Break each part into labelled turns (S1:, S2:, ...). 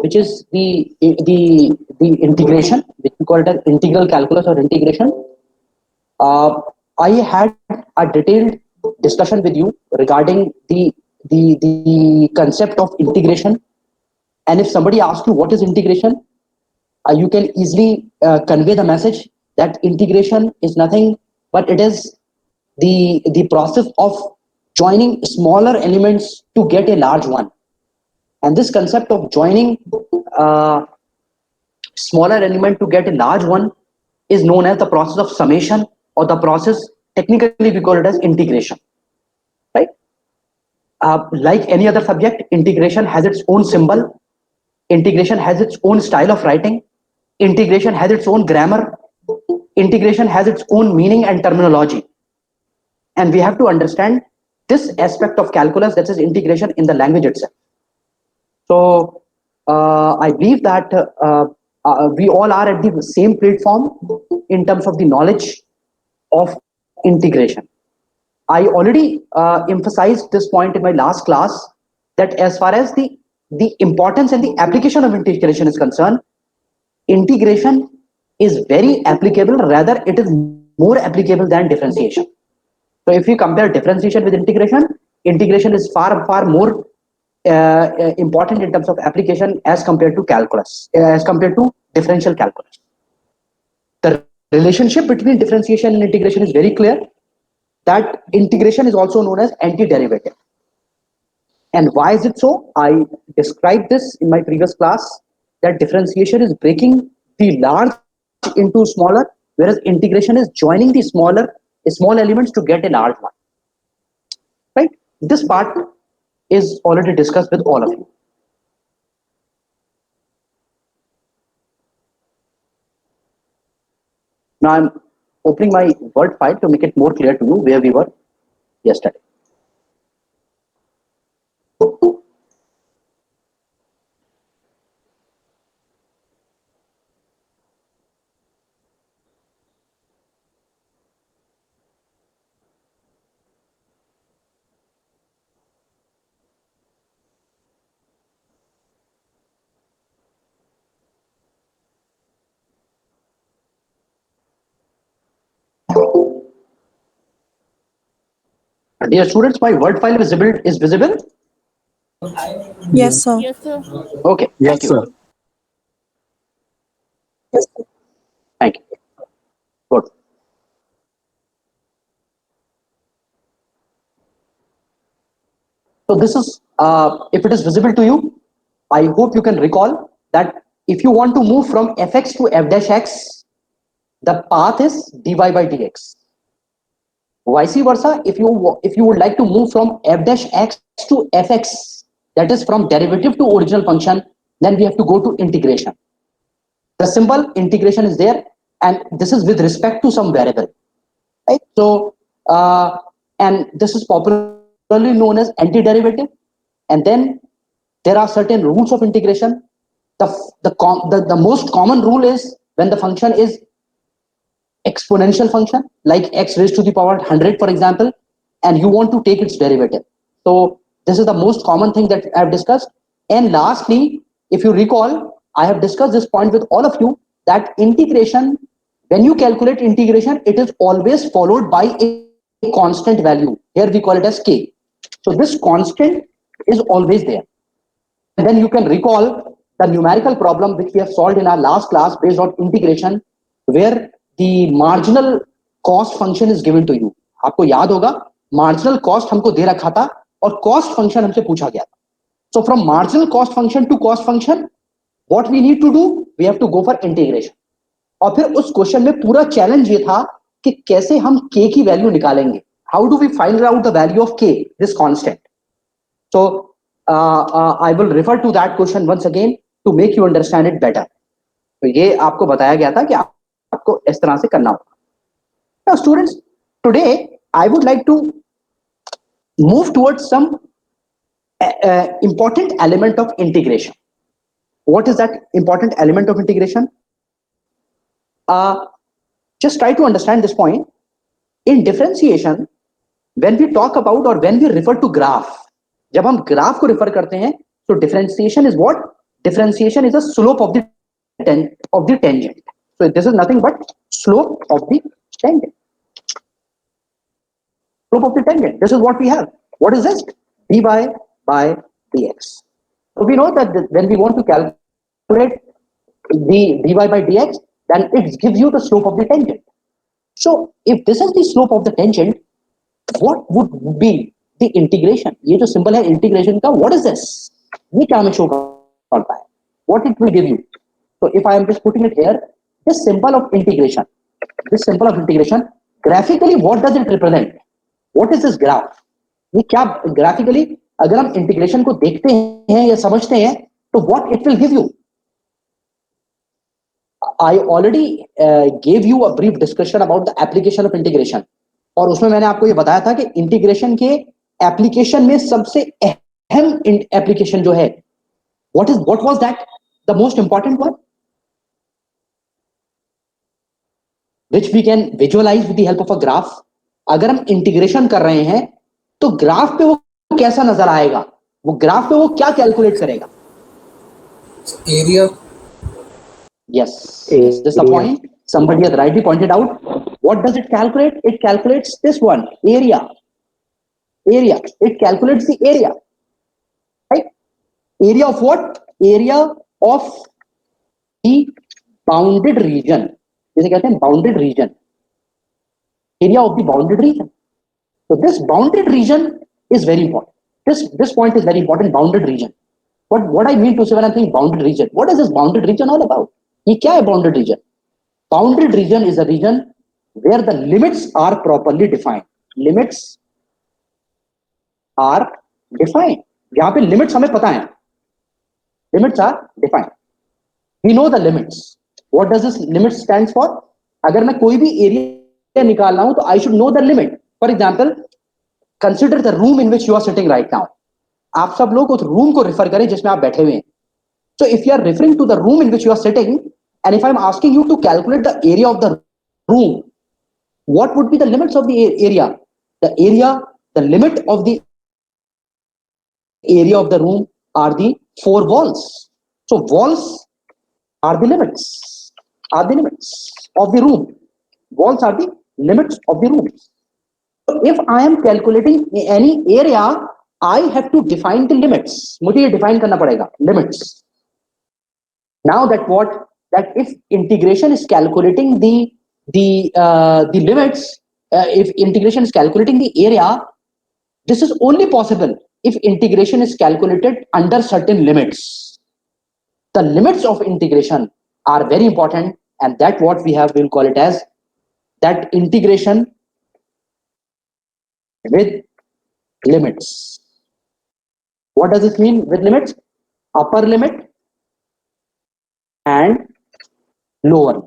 S1: which is the integration, which we call it as integral calculus or integration. I had a detailed discussion with you regarding the concept of integration. And if somebody asks you what is integration, you can easily convey the message that integration is nothing but it is the process of joining smaller elements to get a large one. And this concept of joining smaller element to get a large one is known as the process of summation, or the process, technically we call it as integration, right? Like any other subject, integration has its own symbol, integration has its own style of writing, integration has its own grammar, integration has its own meaning and terminology. And we have to understand this aspect of calculus, that is integration, in the language itself. So I believe that we all are at the same platform in terms of the knowledge of integration. I already emphasized this point in my last class, that as far as the importance and the application of integration is concerned, integration is very applicable, rather it is more applicable than differentiation. So if you compare differentiation with integration, integration is far more important in terms of application as compared to calculus, as compared to differential calculus. The relationship between differentiation and integration is very clear, that integration is also known as antiderivative. And why is it so? I described this in my previous class, that differentiation is breaking the large into smaller, whereas integration is joining the small elements to get a large one. Right? This part is already discussed with all of you. Now I'm opening my Word file to make it more clear to you where we were yesterday. Dear students, my Word file is visible?
S2: Yes, sir.
S3: Yes, sir.
S1: Okay, thank you.
S4: sir.
S2: Yes, sir.
S1: Thank you. Good. So this is, if it is visible to you, I hope you can recall that if you want to move from fx to f dash x, the path is dy by dx. Vice versa, if you would like to move from f dash x to fx, that is from derivative to original function, then we have to go to integration. The symbol integration is there, and this is with respect to some variable, right? So and this is popularly known as antiderivative. And then there are certain rules of integration. The most common rule is when the function is exponential function, like x raised to the power 100, for example, and you want to take its derivative. So this is the most common thing that I have discussed. And lastly, if you recall, I have discussed this point with all of you, that integration, when you calculate integration, it is always followed by a constant value. Here we call it as k. So this constant is always there. And then you can recall the numerical problem which we have solved in our last class based on integration, where the marginal cost function is given to you. आपको याद होगा, marginal cost हमको दे रखा था और cost function हमसे पूछा गया था. So from marginal cost function to cost function, what we need to do, we have to go for integration. और फिर उस क्वेश्चन में पूरा चैलेंज ये था कि कैसे हम k की वैल्यू निकालेंगे. How do we find out the value of k, this constant? So I will refer to that question once again to make you understand it better. तो ये आपको बताया गया था कि आपको इस तरह से करना होगा. Now students, today I would like to move towards some important element of integration. What is that important element of integration? Just try to understand this point. In differentiation, when we talk about or when we refer to graph, जब हम graph को refer करते हैं, so differentiation is what? differentiation is a slope of the tangent. So this is nothing but slope of the tangent. Slope of the tangent. This is what we have. What is this? Dy by dx. So we know that when we want to calculate the dy by dx, then it gives you the slope of the tangent. So if this is the slope of the tangent, what would be the integration? ये जो symbol है integration का, what is this? ये क्या हमें show करता है? What it will give you? So if I am just putting it here, this symbol of integration, graphically what does it represent? What is this graph? ये क्या graphically अगर हम integration को देखते हैं या समझते हैं, तो what it will give you? I already gave you a brief discussion about the application of integration. और उसमें मैंने आपको ये बताया था कि इंटीग्रेशन के एप्लीकेशन में सबसे अहम एप्लीकेशन जो है, what was that? The most important one, which we can visualize with the help of a graph. अगर हम इंटीग्रेशन कर रहे हैं तो ग्राफ पे वो कैसा नजर आएगा, वो ग्राफ पे वो क्या कैलकुलेट करेगा?
S3: Area.
S1: Yes, is this the point? Somebody has rightly pointed out. What does it calculate? It calculates this one, area. It calculates the area, right? Area of what? Area of the bounded region. जिसे कहते हैं bounded region. Area of the bounded region. So this bounded region is very important. This point is very important. Bounded region. What I mean to say when I think bounded region, what is this bounded region all about? ये क्या है bounded region? Bounded region is a region where the limits are properly defined. Limits are defined. यहाँ पे limits हमें पता है. Limits are defined. We know the limits. What does this limit stands for? अगर मैं कोई भी area निकाल रहा हूं तो I should know the limit. For example, consider the room in which you are sitting right now. आप सब लोग उस room को refer करें जिसमें आप बैठे हुए हैं. So if you are referring to the room in which you are sitting, and if I am asking you to calculate the area of the room, what would be the limits of the area? The limit of the area of the room are the 4 walls. So walls are the limits of the room. Walls are the limits of the room. So if I am calculating any area, I have to define the limits. मुझे ये define करना पड़ेगा, limits. Now that if integration is calculating the limits, if integration is calculating the area, this is only possible if integration is calculated under certain limits. The limits of integration are very important, and that what we have, we'll call it as that integration with limits. What does this mean with limits? Upper limit and lower.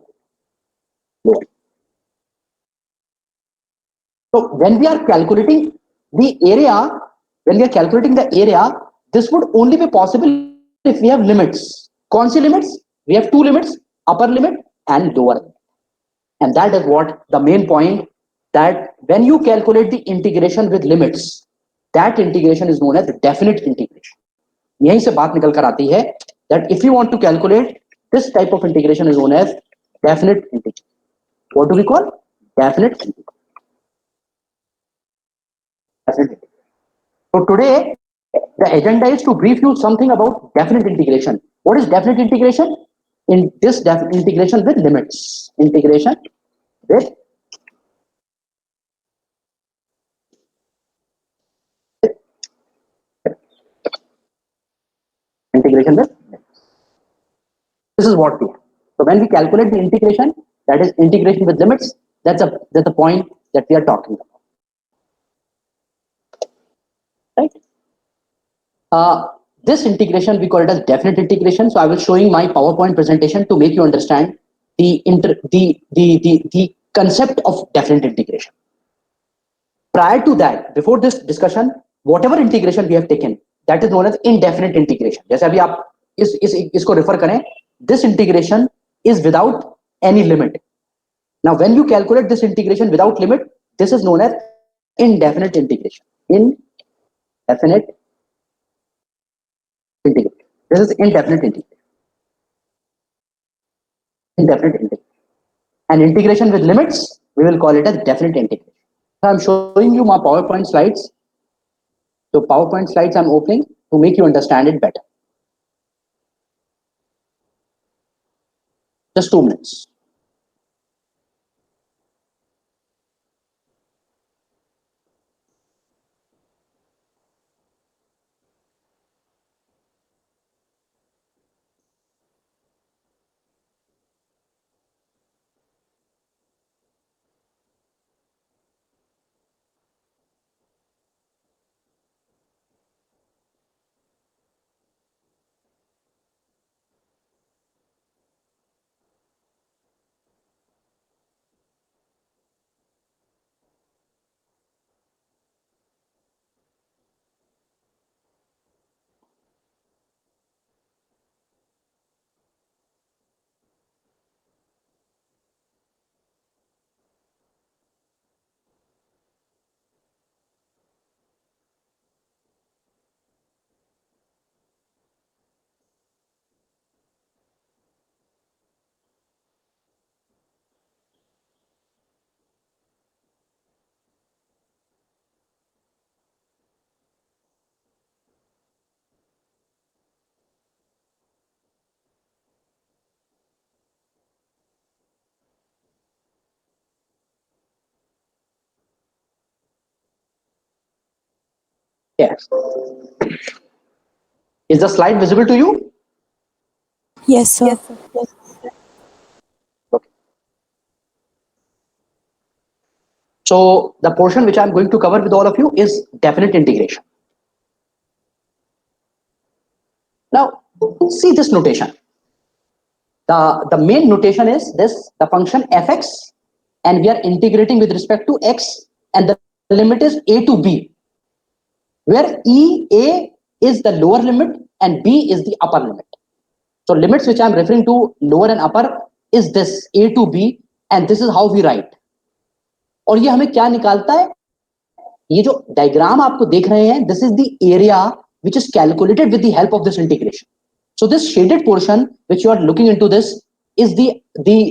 S1: So when we are calculating the area, this would only be possible if we have limits. कौन सी limits? We have 2 limits, upper limit and lower limit. And that is what the main point, that when you calculate the integration with limits, that integration is known as definite integration. यहीं से बात निकल कर आती है that if you want to calculate this type of integration is known as definite integration. What do we call? Definite integration. So today the agenda is to brief you something about definite integration. What is definite integration? In this integration with limits. Integration with integration with limits. This is what we have. So when we calculate the integration, that is integration with limits, that's the point that we are talking about. Right? This integration we call it as definite integration. So I will showing my PowerPoint presentation to make you understand the concept of definite integration. Prior to that, before this discussion, whatever integration we have taken, that is known as indefinite integration. जैसे अभी आप इसको refer करें, this integration is without any limit. Now, when you calculate this integration without limit, this is known as indefinite integration. Indefinite integration. This is indefinite integration. Indefinite integration. And integration with limits, we will call it as definite integration. So I'm showing you my PowerPoint slides. So PowerPoint slides I'm opening to make you understand it better. Just 2 minutes. Yes. Is the slide visible to you?
S2: Yes, sir.
S1: Okay. So the portion which I'm going to cover with all of you is definite integration. Now, see this notation. The main notation is this, the function fx, and we are integrating with respect to x, and the limit is a to b, where a is the lower limit and b is the upper limit. So limits which I'm referring to, lower and upper, is this a to b, and this is how we write. और ये हमें क्या निकालता है? ये जो diagram आपको देख रहे हैं, this is the area which is calculated with the help of this integration. So this shaded portion which you are looking into this is the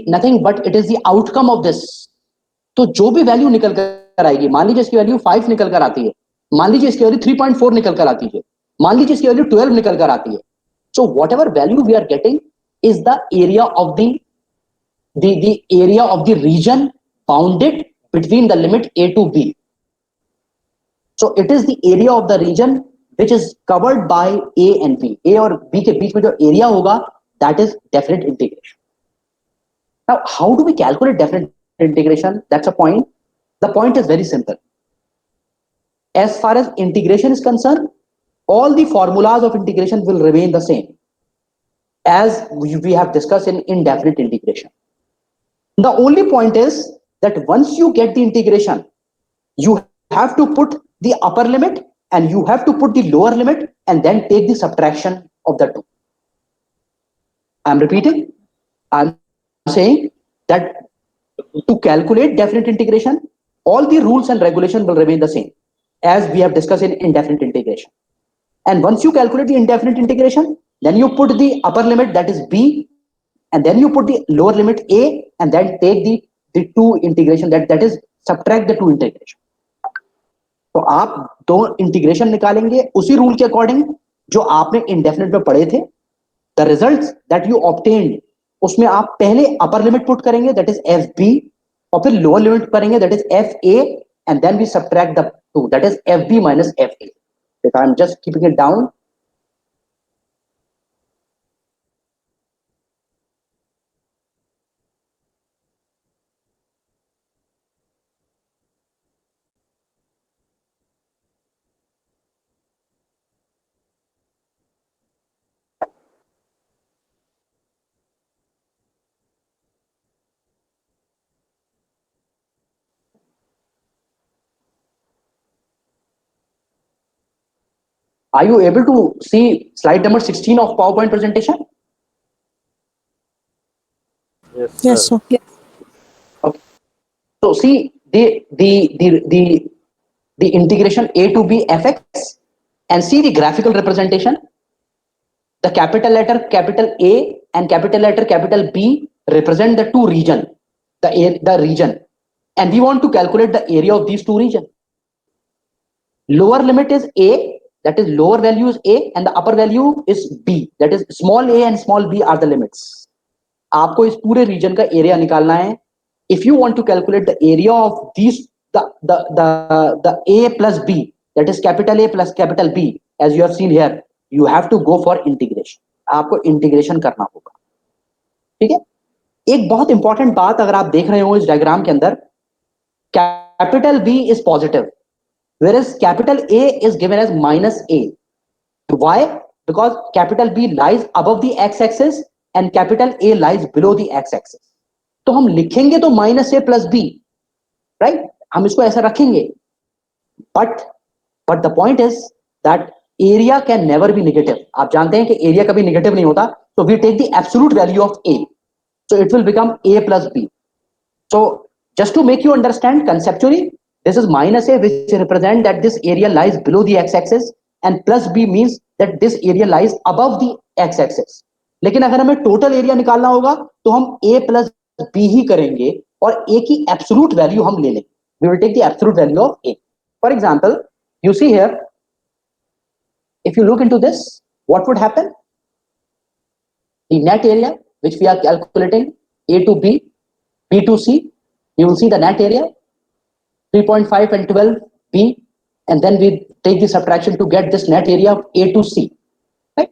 S1: nothing but it is the outcome of this. तो जो भी value निकल कर आएगी, मान लीजिए इसकी value 5 निकल कर आती है, मान लीजिए इसकी वैल्यू 3.4 निकल कर आती है, मान लीजिए इसकी वैल्यू 12 निकल कर आती है. So whatever value we are getting is the area of the area of the region bounded between the limit a to b. So it is the area of the region which is covered by a and b. A और b के बीच में जो area होगा, that is definite integration. Now, how do we calculate definite integration? That's a point. The point is very simple. As far as integration is concerned, all the formulas of integration will remain the same as we have discussed in indefinite integration. The only point is that once you get the integration, you have to put the upper limit and you have to put the lower limit and then take the subtraction of the two. I'm repeating. I'm saying that to calculate definite integration, all the rules and regulations will remain the same as we have discussed in indefinite integration. And once you calculate the indefinite integration, then you put the upper limit, that is b, and then you put the lower limit a, and then take the two integration, that is subtract the two integration. तो आप दो integration निकालेंगे उसी rule के according जो आपने indefinite में पढ़े थे. The results that you obtained, उसमें आप पहले अपर लिमिट पुट करेंगे, दैट इज एफ बी, और फिर लोअर लिमिट करेंगे, that is F A, and then we subtract the two, that is F B minus F A. I am just keeping it down. Are you able to see slide number 16 of PowerPoint presentation?
S2: Yes, sir.
S1: Okay. So see the integration a to b fx, and see the graphical representation. The capital letter capital A and capital letter capital B represent the two region, the region, and we want to calculate the area of these two region. Lower limit is A, that is lower value is A, and the upper value is B, that is small a and small b are the limits. आपको इस पूरे reason का area निकालना है. If you want to calculate the area of these, the A plus B, that is capital A plus capital B, as you have seen here, you have to go for integration. आपको integration करना होगा. ठीक है. एक बहुत important बात अगर आप देख रहे हो इस डायग्राम के अंदर, capital B is positive, whereas capital A is given as minus A. Why? Because capital B lies above the x-axis and capital A lies below the x-axis. तो हम लिखेंगे तो माइनस ए प्लस बी, राइट, हम इसको ऐसा रखेंगे. But the point is that area can never be negative. आप जानते हैं कि एरिया कभी नेगेटिव नहीं होता. So we take the absolute value of A, so it will become A plus B. So just to make you understand conceptually, this is minus A, which represent that this area lies below the x-axis, and plus B means that this area lies above the x-axis. लेकिन अगर हमें total area निकालना होगा तो हम A plus B ही करेंगे और A की एब्सोल्यूट वैल्यू हम ले लेंगे. We will take the absolute value of A. For example, you see here, if you look into this, what would happen? The net area which we are calculating, A to B, B to C, you will see the net area 3.5 and 12 B, and then we take the subtraction to get this net area of A to C, right?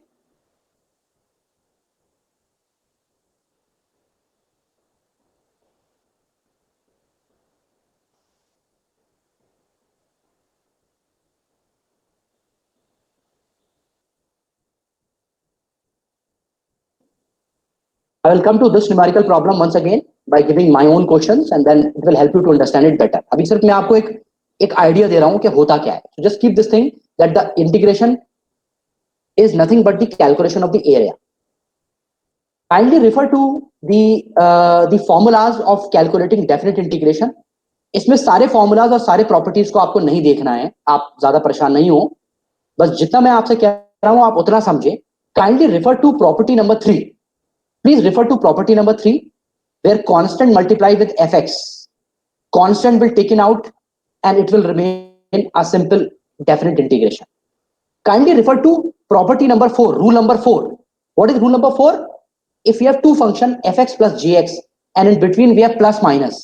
S1: I will come to this numerical problem once again by giving my own questions, and then it will help you to understand it better. अभी सिर्फ मैं आपको एक idea दे रहा हूं कि होता क्या है. So just keep this thing that the integration is nothing but the calculation of the area. Kindly refer to the formulas of calculating definite integration. इसमें सारे formulas और सारे properties को आपको नहीं देखना है. आप ज्यादा परेशान नहीं हो. बस जितना मैं आपसे कह रहा हूं आप उतना समझे. Kindly refer to property number 3. Please refer to property number 3, where constant multiply with fx. Constant will taken out and it will remain a simple definite integration. Kindly refer to property number 4, rule number 4. What is rule number 4? If we have two function fx plus gx and in between we have plus minus,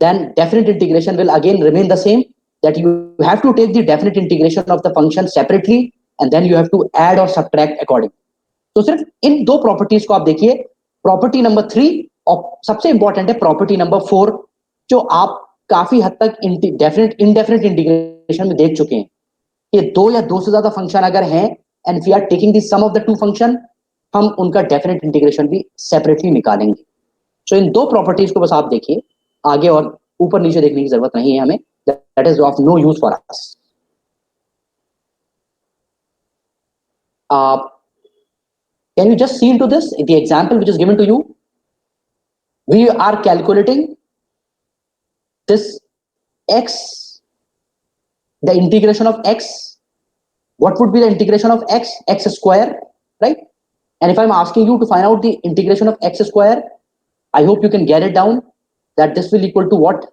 S1: then definite integration will again remain the same, that you have to take the definite integration of the function separately and then you have to add or subtract accordingly. तो सिर्फ इन दो properties को आप देखिए, property number 3 और सबसे important है property number 4, जो आप काफी हद तक डेफिनेट इनडेफिनेट इंटीग्रेशन में देख चुके हैं. ये दो या दो से ज्यादा फंक्शन अगर हैं and we are taking the sum of the two function, हम उनका डेफिनेट इंटीग्रेशन भी सेपरेटली निकालेंगे. सो इन दो प्रॉपर्टीज को बस आप देखिए, आगे और ऊपर नीचे देखने की जरूरत नहीं है हमें. That is of no use for us. Can you just see into this, the example which is given to you? We are calculating this x, the integration of x. What would be the integration of x? X square, right? And if I'm asking you to find out the integration of x square, I hope you can get it down, that this will equal to what?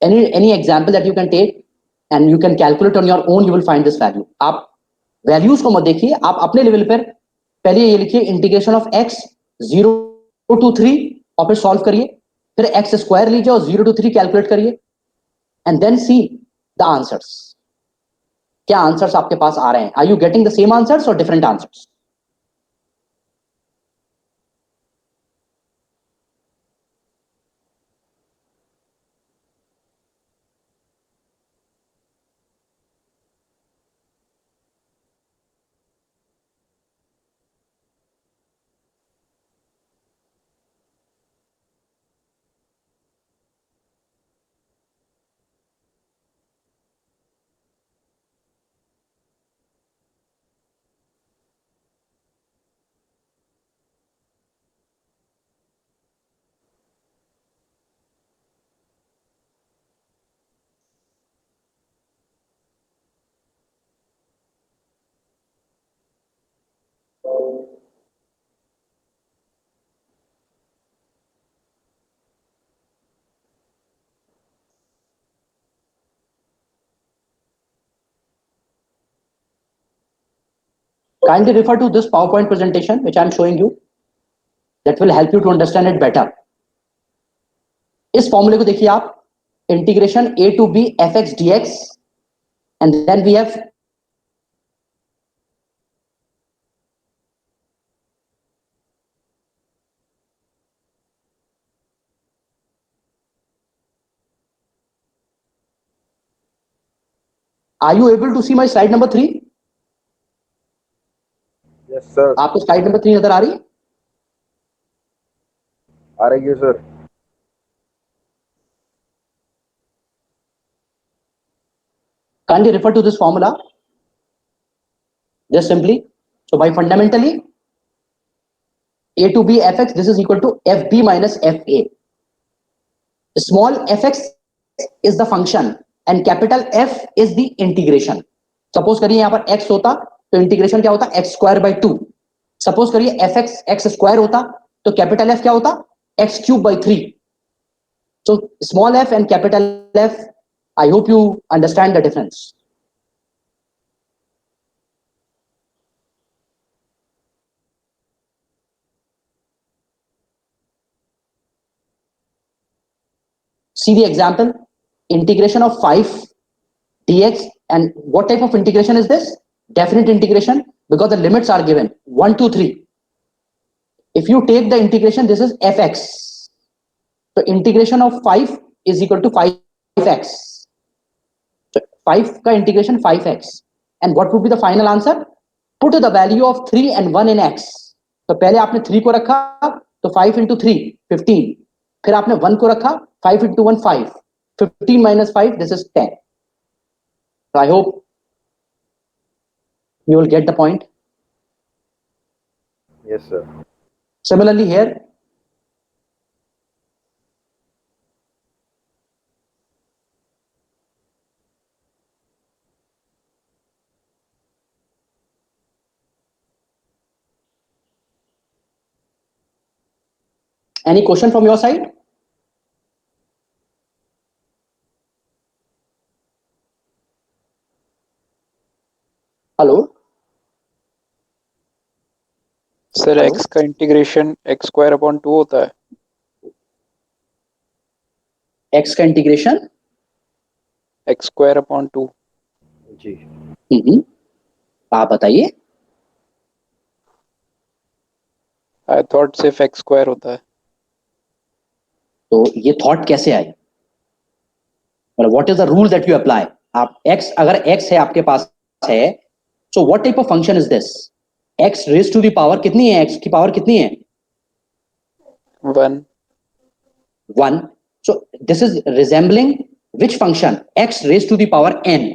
S1: Any example that you can take and you can calculate on your own, you will find this value. आप values को मत देखिए, आप अपने level पर पहले ये लिखिए इंटीग्रेशन ऑफ x 0 to 3 और फिर सॉल्व करिए, फिर x स्क्वायर लीजिए और 0 to 3 कैलकुलेट करिए and then see the answers. क्या आंसर्स आपके पास आ रहे हैं? Are you getting the same answers और different answers? Kindly refer to this PowerPoint presentation which I am showing you. That will help you to understand it better. इस फॉर्मूले को देखिए आप, integration a to b fx dx, and then we have Are you able to see my slide number 3?
S4: Yes, sir.
S1: आपको slide number 3 नजर आ रही है?
S4: आ रही है sir.
S1: Kindly refer to this formula. Just simply, so by fundamentally a to b fx, this is equal to fb minus fa. Small fx is the function and capital F is the integration. Suppose करिए यहां पर x होता तो integration क्या होता, x square by 2. Suppose करिए fx x स्क्वायर होता तो कैपिटल F क्या होता, x cube by 3. So small f and capital F, I hope you understand the difference. See the example, integration of 5 dx, and what type of integration is this? Definite integration, because the limits are given 1 2 3. If you take the integration, this is fx. So integration of 5 is equal to 5x. So 5 का integration 5x, and what would be the final answer? Put the value of 3 and 1 in x. तो पहले आपने 3 को रखा तो 5 into 3 15, फिर आपने 1 को रखा 5 into 1 5, 15 minus 5, this is 10. So I hope you will get the point.
S4: Yes, sir.
S1: Similarly here, any question from your side? Hello?
S5: Sir x का इंटीग्रेशन x स्क्वायर अपॉन 2 होता है.
S1: X का इंटीग्रेशन
S5: x स्क्वायर अपॉन 2.
S4: जी.
S1: आप बताइए.
S5: I thought सिर्फ x स्क्वायर होता है.
S1: तो ये थॉट कैसे आई, मतलब what is the rule that you apply? आप x, अगर x है आपके पास है, so what type of function is this? x raise to the power कितनी है, x की पावर कितनी है?
S5: 1.
S1: 1. So this is resembling which function? x raised to the power n.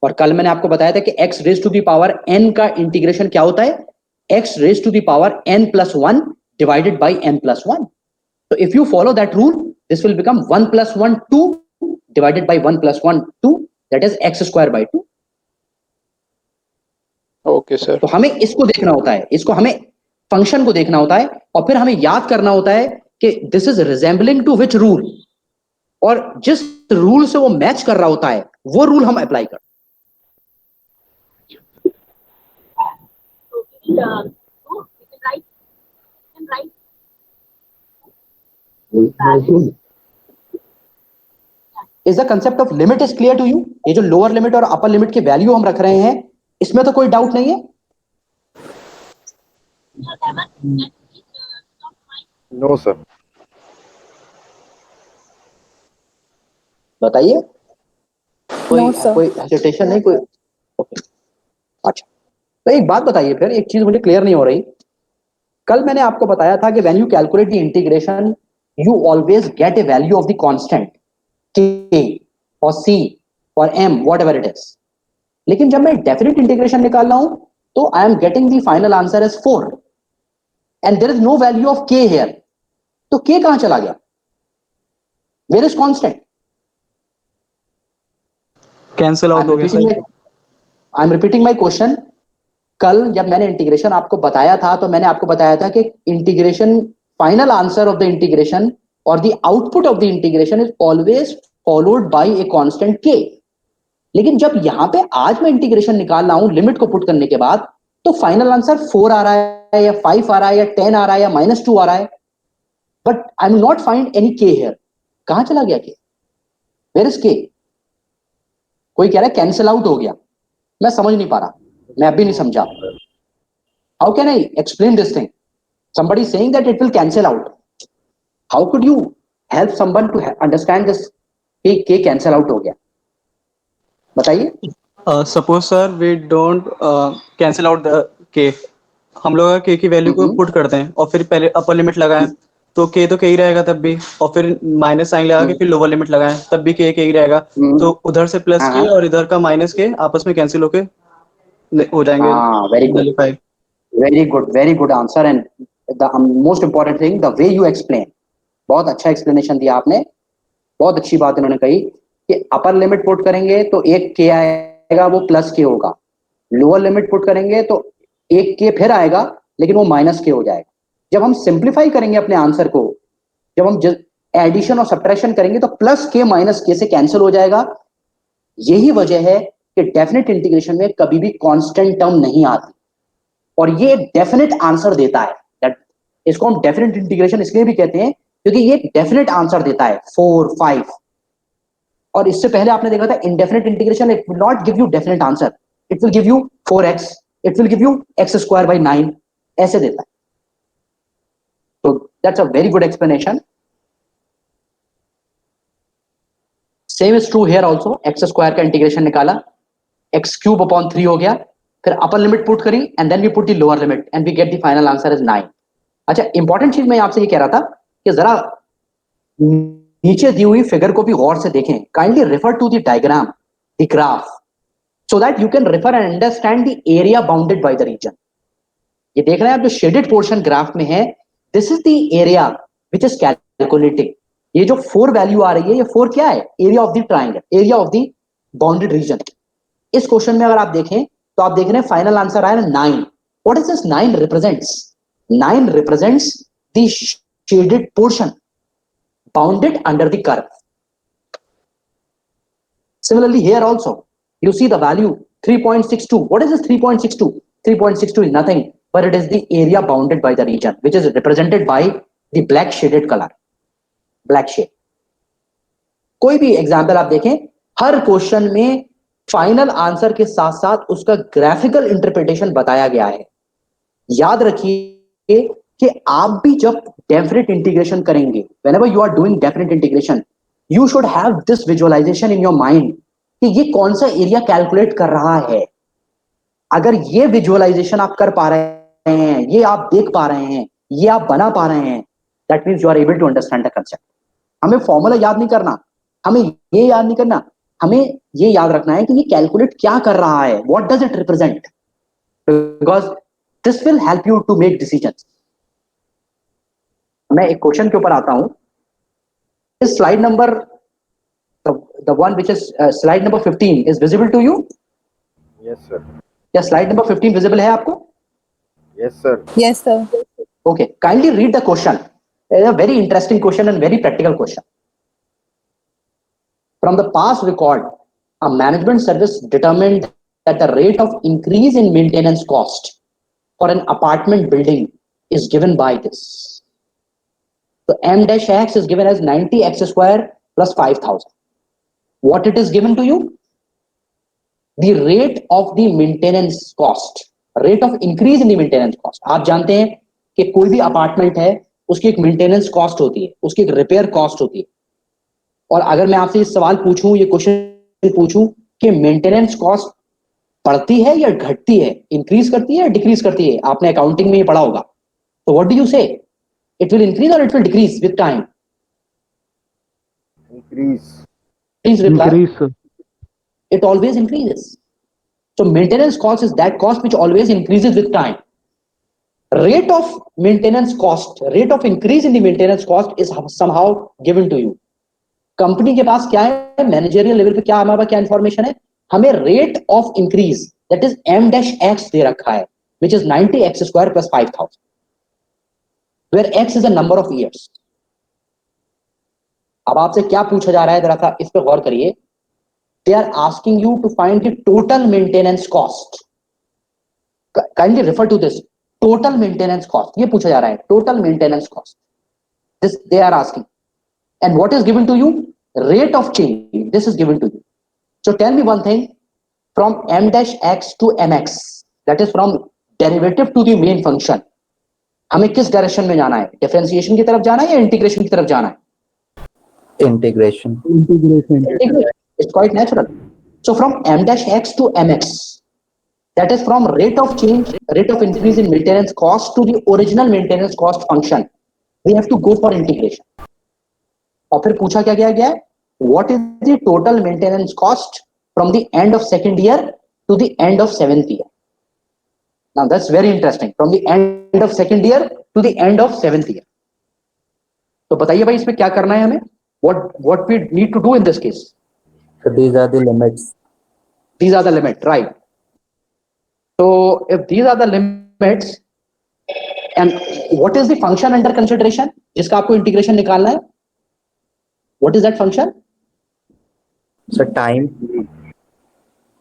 S1: और कल मैंने आपको बताया था कि x raised to the power n का इंटीग्रेशन क्या होता है? x raised to the power n plus 1 divided by n plus 1. So if you follow that rule, this will become 1 plus 1 2 divided by 1 plus 1 2, that is x square by 2.
S5: Okay sir.
S1: तो हमें इसको देखना होता है, इसको हमें function को देखना होता है, और फिर हमें याद करना होता है कि this is resembling to which rule, और जिस रूल से वो मैच कर रहा होता है वो रूल हम अप्लाई कर. Is the concept of limit is clear to you? ये जो लोअर लिमिट और अपर लिमिट की वैल्यू हम रख रहे हैं, इसमें तो कोई डाउट नहीं है?
S4: No, sir.
S1: बताइए.
S2: No, sir.
S1: कोई हेजिटेशन नहीं, कोई? ओके. अच्छा, तो एक बात बताइए, फिर एक चीज मुझे क्लियर नहीं हो रही. कल मैंने आपको बताया था कि when you calculate the integration, you always get a value of the constant k और c और m, व्हाटएवर इट इज. लेकिन जब मैं डेफिनेट इंटीग्रेशन निकाल रहा हूं तो I am getting the final answer as 4 and there is no value of k here. तो k कहां चला गया? Where is constant?
S6: Cancel out हो गया sir.
S1: I am repeating my question. कल जब मैंने इंटीग्रेशन आपको बताया था तो मैंने आपको बताया था कि integration, final answer of the integration और the output of the integration is always followed by a constant k. लेकिन जब यहां पे आज मैं इंटीग्रेशन निकाल रहा हूं लिमिट को पुट करने के बाद, तो फाइनल आंसर 4 आ रहा है या 5 आ रहा है या 10 आ रहा है या -2 आ रहा है, but I am not find any के हियर. कहां चला गया के? वेयर इज के? कोई कह रहा है कैंसिल आउट हो गया. मैं समझ नहीं पा रहा, मैं अभी नहीं समझा. How can I explain this thing? somebody is saying that it will cancel out. How could you help someone to understand this कि के cancel out हो गया? बताइए.
S6: Suppose sir we don't cancel out the K. हम लोग के की value को पुट करते हैं और फिर पहले अपर लिमिट लगाएं तो के तो के ही रहेगा तब भी, और फिर माइनस साइन लगा के फिर लोअर लिमिट लगाएं तब भी के ही रहेगा. तो उधर से प्लस के और इधर का माइनस के आपस में कैंसिल होके हो जाएंगे.
S1: Very good, very good answer. And the most important thing, the way you explain. बहुत अच्छा एक्सप्लेनेशन दिया आपने. बहुत अच्छी बात इन्होंने कही कि अपर लिमिट पुट करेंगे तो एक के आएगा, वो प्लस के होगा. लोअर लिमिट पुट करेंगे तो एक के फिर आएगा लेकिन वो माइनस के हो जाएगा. जब हम सिंप्लीफाई करेंगे अपने आंसर को, जब हम एडिशन और सब्ट्रैक्शन करेंगे तो प्लस के माइनस के से कैंसिल हो जाएगा. यही वजह है कि डेफिनेट इंटीग्रेशन में कभी भी कांस्टेंट टर्म नहीं आती और ये डेफिनेट आंसर देता है. दैट इसको हम डेफिनेट इंटीग्रेशन इसलिए भी कहते हैं क्योंकि ये डेफिनेट आंसर देता है 4, 5. और इससे पहले आपने देखा था indefinite integration, it will not give you definite answer. It will give you 4x, it will give you x² by 9, ऐसे देता है. तो that's a very good explanation. Same is true here also. x² का integration निकाला, x³/3 हो गया, फिर upper limit put करी and then we put the lower limit and we get the final answer is 9. अच्छा, इंपॉर्टेंट चीज मैं आपसे ये कह रहा था कि जरा नीचे दी हुई फिगर को भी गौर से देखें. Kindly refer to the diagram, the graph, so that you can refer and understand the area bounded by the region. ये देख रहे हैं आप जो शेडेड पोर्शन ग्राफ में है, this is the area which is calculating. ये जो 4 वैल्यू आ रही है, ये 4 क्या है? Area of the triangle, area of the bounded reason. इस क्वेश्चन में अगर आप देखें तो आप देख रहे हैं फाइनल आंसर आया 9. What is this 9 represents? 9 represents the shaded portion bounded under the curve. Similarly here also you see the value 3.62. What is this 3.62? 3.62 is nothing but it is the area bounded by the region which is represented by the black shaded color, black shade. कोई भी example आप देखें, हर question में final answer के साथ साथ उसका graphical interpretation बताया गया है. याद रखिए कि आप भी जब डेफिनेट इंटीग्रेशन करेंगे, whenever you are doing definite integration, you should have this visualization in your mind कि ये कौन सा एरिया कैलकुलेट कर रहा है. अगर ये विजुअलाइजेशन आप कर पा रहे हैं, ये आप देख पा रहे हैं, ये आप बना पा रहे हैं, that means you are able to understand the concept. हमें फॉर्मूला याद नहीं करना, हमें ये याद नहीं करना, हमें ये याद रखना है कि ये कैलकुलेट क्या कर रहा है, what does it represent, because this will help you to make decisions. मैं एक क्वेश्चन के ऊपर आता हूं. इस slide number, the one which is slide number 15 is visible to you?
S4: Yes, sir.
S1: क्या slide number 15 visible है आपको?
S4: Yes, sir.
S2: Yes, sir.
S1: Okay, kindly read the question. It's a very interesting question and very practical question. From the past record, a management service determined that the rate of increase in maintenance cost for an apartment building is given by this. So m-x is given as 90x² plus 5,000. What it is given to you? The rate of the maintenance cost, rate of increase in the maintenance cost. आप जानते हैं कि कोई भी apartment है उसकी एक maintenance cost होती है, उसकी एक रिपेयर कॉस्ट होती है. और अगर मैं आपसे ये सवाल पूछूं, ये क्वेश्चन पूछूं कि मेंटेनेंस कॉस्ट बढ़ती है या घटती है, इंक्रीज करती है या डिक्रीज करती है, आपने अकाउंटिंग में ये पढ़ा होगा, तो व्हाट डू यू से? It will increase or it will decrease with time?
S4: Increase.
S1: Please reply.
S6: Increase, sir.
S1: It always increases. So maintenance cost is that cost which always increases with time. Rate of maintenance cost, rate of increase in the maintenance cost is somehow given to you. Company के पास क्या है, managerial level पे क्या हमारे पास क्या information है, हमें rate of increase that is m-x दे रखा है which is 90x² plus 5,000. where x is a number of years. अब आपसे क्या पूछा जा रहा है, जरा सा इस पर गौर करिए. They are asking you to find the total maintenance cost kindly refer to this total maintenance cost, ये पूछा जा रहा है total maintenance cost, this they are asking, and what is given to you, rate of change, this is given to you. So tell me one thing, from m dash x to mx, that is from derivative to the main function, हमें किस direction में जाना है, differentiation की तरफ जाना है या इंटीग्रेशन की तरफ जाना है?
S7: Integration.
S1: It's quite natural. So from m dash x to mx, that is from rate of change, rate of increase in maintenance cost to the original maintenance cost function, we have to go for integration. और फिर पूछा क्या गया है, what is the total maintenance cost from the end of second year to the end of seventh year? Now that's very interesting, from the end of second year to the end of seventh year. तो बताइए भाई इसमें क्या करना है हमें, what we need to do in this case?
S7: So these are the limits.
S1: These are the limit, right? So if these are the limits, and what is the function under consideration जिसका आपको integration निकालना है? What is that function?
S7: So time.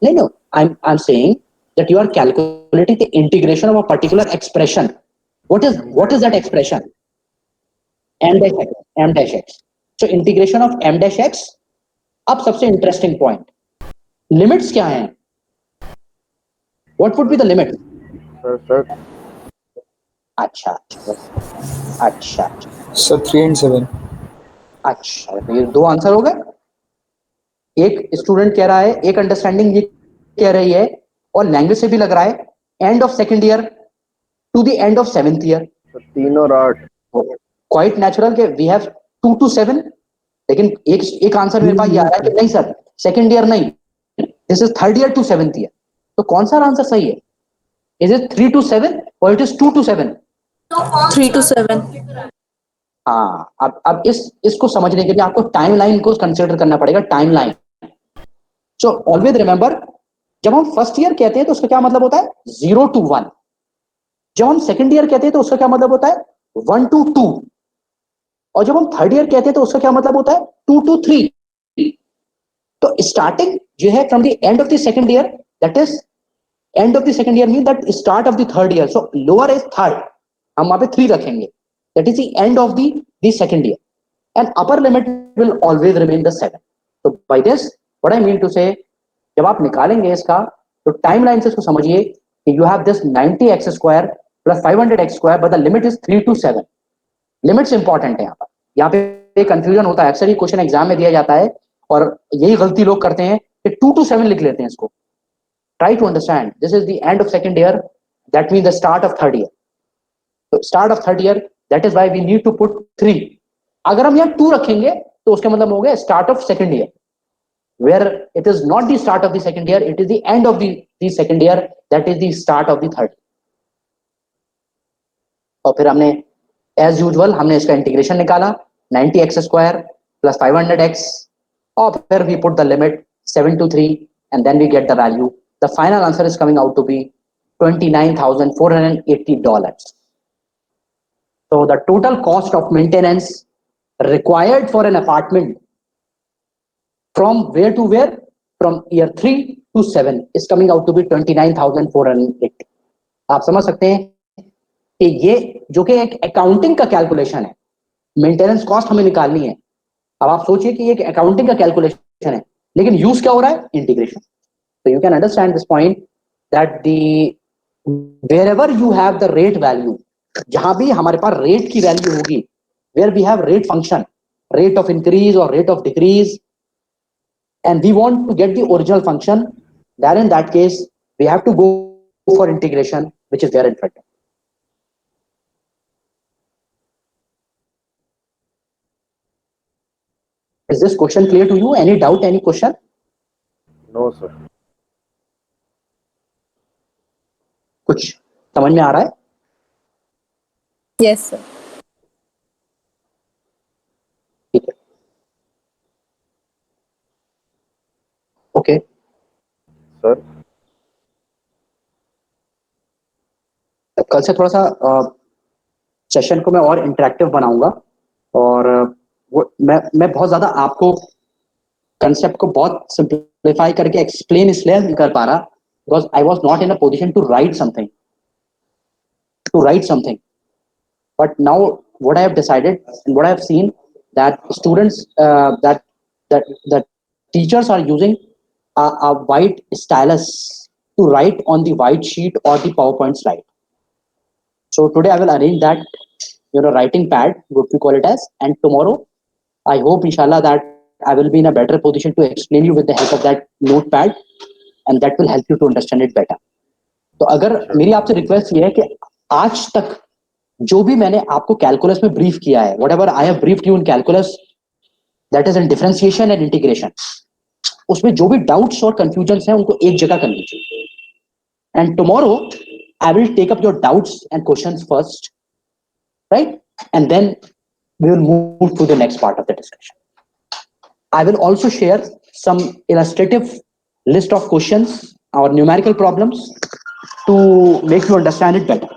S1: No, I'm saying that you are calculating the integration of a particular expression. What is that expression? M dash x. So integration of m dash x. अब सबसे interesting point. Limits क्या हैं? What would be the limit?
S4: Sir.
S1: अच्छा.
S3: So 3 and 7.
S1: अच्छा, तो ये दो answer हो गए. एक स्टूडेंट कह रहा है, एक अंडरस्टैंडिंग ये कह रही है, और लैंग्वेज से भी लग रहा है, end of second year to the end of seventh year.
S4: 3 और 8.
S1: क्वाइट नेचुरल के वी हैव 2 to 7, लेकिन एक आंसर मेरे पास ये आ रहा है कि नहीं सर सेकंड ईयर नहीं, this is third year to seventh year. तो कौन सा आंसर सही है? इज इट 3 to 7 और इट इज 2 to 7?
S2: 3 to 7.
S1: हाँ, अब इसको समझने के लिए आपको टाइमलाइन को कंसीडर करना पड़ेगा. टाइमलाइन. सो ऑलवेज रिमेंबर, जब हम फर्स्ट ईयर कहते हैं तो उसका क्या मतलब होता है? 0 to 1. जब हम सेकंड ईयर कहते हैं तो उसका क्या मतलब होता है? 1 to 2. और जब हम थर्ड ईयर कहते हैं तो उसका क्या मतलब होता है? 2 to 3. तो स्टार्टिंग जो है from the end of the second year, that is end of the second year mean that start of the third year. So lower is third, हम वहां पे 3 रखेंगे, that is the end of the second year, and upper limit will always remain the 7. So by this what I mean to say, जब आप निकालेंगे इसका तो timeline से इसको समझिए कि you have this 90x square plus 500x square but the limit is 3 to 7. Limits important है. यहाँ पे कंफ्यूजन होता है, अक्सर ये क्वेश्चन एग्जाम में दिया जाता है और यही गलती लोग करते हैं कि 2 to 7 लिख लेते हैं इसको. Try to understand, this is the end of second year, that means the start of third year. So start of third year, that is why we need to put 3. अगर हम यहाँ 2 रखेंगे तो उसका मतलब हो गया start of second year, where it is not the start of the second year, it is the end of the second year, that is the start of the third. और फिर हमने as usual हमने इसका integration निकाला, 90x square plus 500x, और फिर we put the limit 7 to 3 and then we get the value. The final answer is coming out to be $29,480. So the total cost of maintenance required for an apartment from where to where, from year 3 to 7 is coming out to be 29,480. आप समझ सकते हैं कि ये जो कि एक accounting का कैलकुलेशन है, मेंटेनेंस कॉस्ट हमें निकालनी है. अब आप सोचिए कि ये एक अकाउंटिंग का कैलकुलेशन है, लेकिन यूज क्या हो रहा है? Integration. So you can understand this point that wherever you have the rate value, जहां भी हमारे पास रेट की वैल्यू होगी, where we have rate function, rate of increase or rate of decrease, and we want to get the original function, then in that case we have to go for integration, which is there in front. Is this question clear to you? Any doubt, any question?
S4: No, sir.
S1: कुछ समझ में आ रहा है?
S2: Yes, sir.
S1: ठीक है. Okay.
S4: Sir.
S1: कल से थोड़ा सा सेशन को मैं और इंटरेक्टिव बनाऊंगा, और मैं बहुत ज्यादा आपको कंसेप्ट को बहुत सिंप्लीफाई करके एक्सप्लेन इसलिए नहीं कर पा रहा because I was not in a position to write something. to write something. But now what I have decided and what I have seen that students that teachers are using a white stylus to write on the white sheet or the PowerPoint slide. So today I will arrange that writing pad, what we call it as, and tomorrow I hope inshallah that I will be in a better position to explain you with the help of that notepad, and that will help you to understand it better. तो अगर मेरी आपसे request ये है कि आज तक जो भी मैंने आपको कैलकुलस में ब्रीफ किया है, whatever I have briefed you in calculus, that is in differentiation and integration, उसमें जो भी डाउट्स और कंफ्यूजन्स हैं उनको एक जगह कर लीजिए. And tomorrow I will take up your doubts and questions first, right? And then we will move to the next part of the discussion. I will also share some illustrative list of questions or numerical problems to make you understand it better.